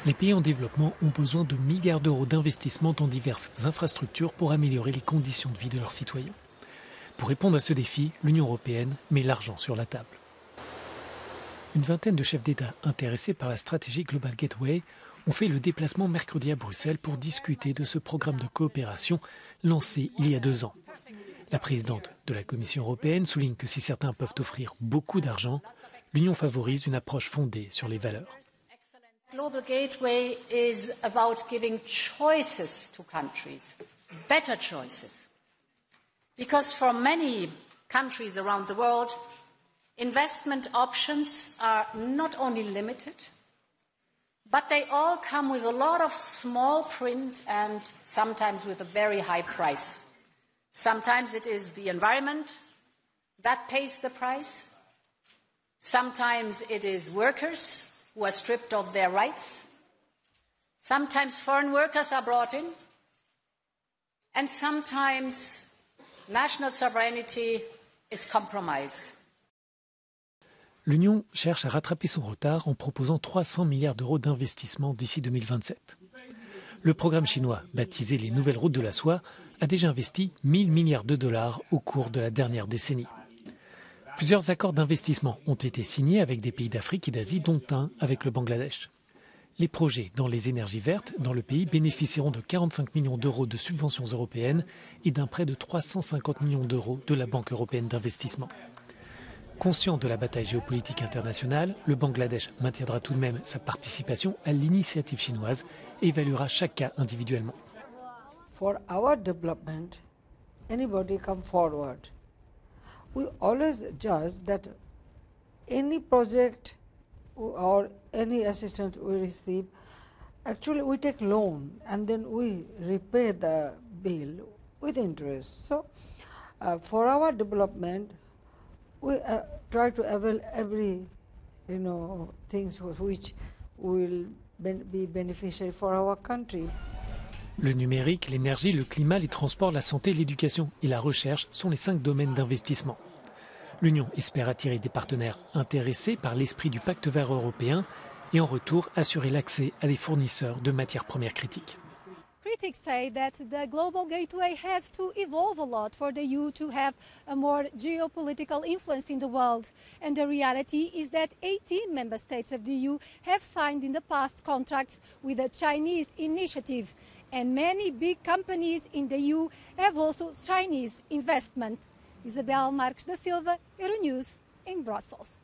Les pays en développement ont besoin de milliards d'euros d'investissements dans diverses infrastructures pour améliorer les conditions de vie de leurs citoyens. Pour répondre à ce défi, l'Union européenne met l'argent sur la table. Une vingtaine de chefs d'État intéressés par la stratégie Global Gateway ont fait le déplacement mercredi à Bruxelles pour discuter de ce programme de coopération lancé il y a 2 ans. La présidente de la Commission européenne souligne que si certains peuvent offrir beaucoup d'argent, l'Union favorise une approche fondée sur les valeurs. Global Gateway is about giving choices to countries, better choices. Because for many countries around the world, investment options are not only limited, but they all come with a lot of small print and sometimes with a very high price. Sometimes it is the environment that pays the price. Sometimes it is workers who are stripped of their rights. Sometimes foreign workers are brought in. And sometimes national sovereignty is compromised. L'Union cherche à rattraper son retard en proposant 300 milliards d'euros d'investissement d'ici 2027. Le programme chinois, baptisé les Nouvelles Routes de la Soie, a déjà investi 1000 milliards de dollars au cours de la dernière décennie. Plusieurs accords d'investissement ont été signés avec des pays d'Afrique et d'Asie, dont un avec le Bangladesh. Les projets dans les énergies vertes dans le pays bénéficieront de 45 millions d'euros de subventions européennes et d'un prêt de 350 millions d'euros de la Banque européenne d'investissement. Conscient de la bataille géopolitique internationale, le Bangladesh maintiendra tout de même sa participation à l'initiative chinoise et évaluera chaque cas individuellement. For our development, anybody come forward. We always judge that any project or any assistance we receive, actually we take loan and then we repay the bill with interest. So for our development, we try to avail every, things which will be beneficial for our country. Le numérique, l'énergie, le climat, les transports, la santé, l'éducation et la recherche sont les 5 domaines d'investissement. L'Union espère attirer des partenaires intéressés par l'esprit du pacte vert européen et en retour assurer l'accès à des fournisseurs de matières premières critiques. Critics say that the Global Gateway has to evolve a lot for the EU to have a more geopolitical influence in the world. And the reality is that 18 member states of the EU have signed in the past contracts with the Chinese initiative. And many big companies in the EU have also Chinese investment. Isabel Marques da Silva, Euronews, in Brussels.